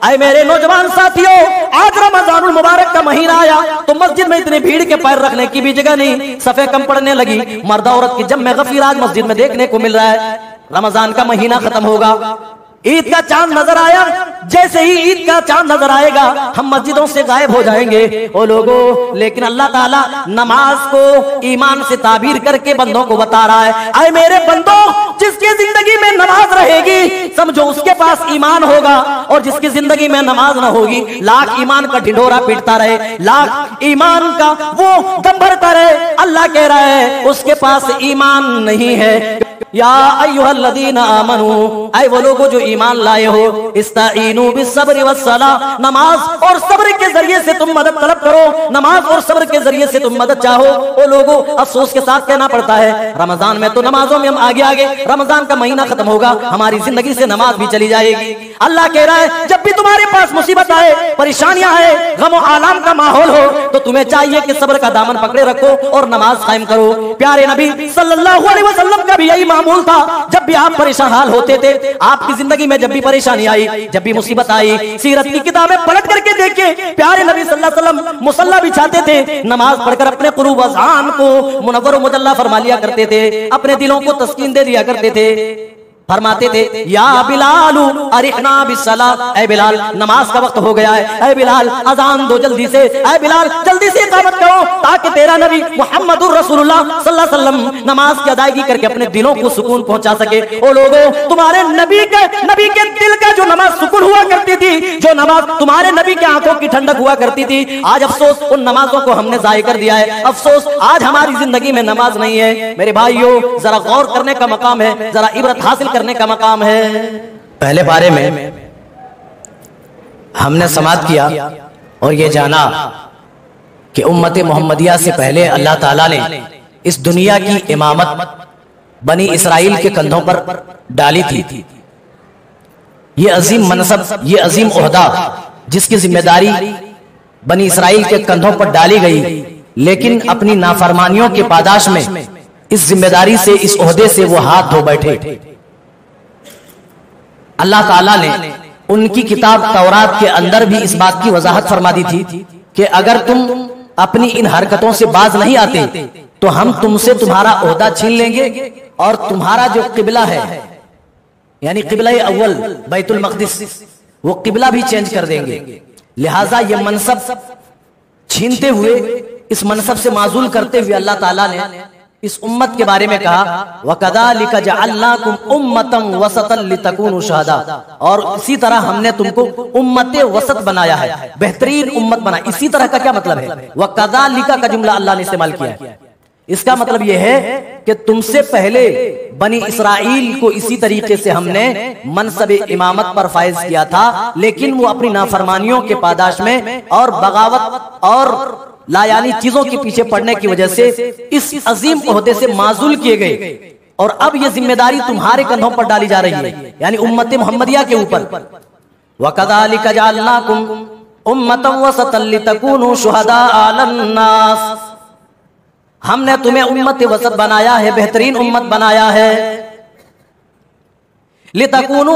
ऐ मेरे नौजवान साथियों, आज रमजानुल मुबारक का महीना आया तो मस्जिद में इतनी भीड़ के पैर रखने की भी जगह नहीं, सफे कम पड़ने लगी। मर्द औरत की जम में गफीर आज मस्जिद में देखने को मिल रहा है। रमजान का महीना खत्म होगा, ईद का चांद नजर आया, जैसे ही ईद का चांद नजर आएगा हम मस्जिदों से गायब हो जाएंगे ओ लोगों। लेकिन अल्लाह ताला नमाज को ईमान से ताबीर करके बंदों को बता रहा है, ऐ मेरे बंदों, जिसकी जिंदगी में नमाज रहेगी समझो उसके पास ईमान होगा, और जिसकी जिंदगी में नमाज ना होगी लाख ईमान का ढिंढोरा पीटता रहे, लाख ईमान का वो दम भरता रहे, अल्लाह कह रहा है उसके पास ईमान नहीं है। या अय्युहल्लज़ीना आमनू, ऐ वो लोगों जो ईमान लाए हो, इस्ताईनू बिस्सब्रि वस्सलाह, नमाज और सब्र के जरिए से तुम मदद तलब करो, नमाज और सब्र के जरिए से तुम मदद चाहो। वो लोगों अफसोस के साथ कहना पड़ता है रमजान में तो नमाजों में हम आगे आगे, रमजान का महीना खत्म होगा हमारी जिंदगी से नमाज भी चली जाएगी। अल्लाह कह रहा है जब भी तुम्हारे पास मुसीबत आए, परेशानियां आए, गम और आलाम का माहौल हो तो तुम्हें चाहिए कि सब्र का दामन पकड़े रखो और नमाज कायम करो। प्यारे नबी सल्लल्लाहु अलैहि वसल्लम का भी यही मामूल था, जब भी आप परेशान हाल होते थे, आपकी जिंदगी में जब भी परेशानी आई, जब भी मुसीबत आई, सीरत की किताबें पलट करके देखिए, प्यारे नबी सल्लल्लाहु अलैहि वसल्लम मुसल्ला बिछाते थे, नमाज पढ़कर अपने कुलूब अज़ान को मुनव्वर व मुजल्ला फरमा लिया करते थे, अपने दिलों को तस्कीन दे दिया करते थे। फरमाते थे या बिलालू अरिहना बिस्सला, ऐ बिलाल नमाज का वक्त हो गया है, ऐ बिलाल अजान दो जल्दी से, ऐ बिलाल जल्दी से इकामत करो ताकि तेरा नबी मुहम्मदुर रसूलुल्लाह सल्लल्लाहु अलैहि वसल्लम नमाज की अदायगी करके अपने दिलों को सुकून पहुंचा सके। ओ लोगों, तुम्हारे नबी के दिल का जो नमाज सुकून हुआ करती थी, जो नमाज तुम्हारे नबी के आंखों की ठंडक हुआ करती थी, आज अफसोस उन नमाजों को हमने जाया कर दिया है। अफसोस आज हमारी जिंदगी में नमाज नहीं है। मेरे भाइयों, जरा गौर करने का मकाम है, जरा इबरत हासिल करने का मकाम है। पहले बारे में हमने समाअत किया और ये जाना कि उम्मत मोहम्मदिया से पहले अल्लाह ताला ने इस दुनिया की इमामत बनी इसराइल के कंधों पर डाली थी। ये अजीम मनसब, ये अजीम ओहदा जिसकी जिम्मेदारी बनी इसराइल के कंधों पर डाली गई, लेकिन अपनी नाफरमानियों के पादाश में इस जिम्मेदारी से, इस ओहदे से वो हाथ धो बैठे। अल्लाह ताला ने उनकी किताब तौरात के अंदर भी इस बात की वजाहत फरमा दी थी कि अगर तुम अपनी इन हरकतों से बाज नहीं आते तो हम तुमसे तुम्हारा ओहदा छीन लेंगे और तुम्हारा जो किबला है, यानी किबला अव्वल बैतुल मक़दिस, वो किबला भी चेंज कर देंगे। लिहाजा ये मनसब छीनते हुए, इस मनसब से माजूल करते हुए अल्लाह ताला ने इस उम्मत के बारे में कहा वकदालिका जअल्नाकुम उम्मतन वसतन लितकूनु शुहदा, और इसी तरह हमने तुमको उम्मते वसत बनाया है, बेहतरीन उम्मत बना। इसी तरह का क्या मतलब है? वकदालिका का जुमला अल्लाह ने इस्तेमाल किया है। इसका मतलब यह है कि तुमसे पहले बनी इसराइल को इसी तरीके से हमने मनसब इमामत पर फायज किया था, लेकिन वो अपनी नाफरमानियों के पादाश में और बगावत और लायानी चीजों के पीछे पड़ने की वजह से इस अजीम ओहदे से माजूल किए गए, और अब ये जिम्मेदारी तुम्हारे कंधों पर डाली जा रही है, यानी उम्मत मोहम्मदिया के ऊपर। वकदालिका जअल्नाकुम उम्मतन वसतन लितकूनु शुहदा अलन्नास, हमने तुम्हें उम्मत वसत बनाया है, बेहतरीन उम्मत बनाया है। लितकूनु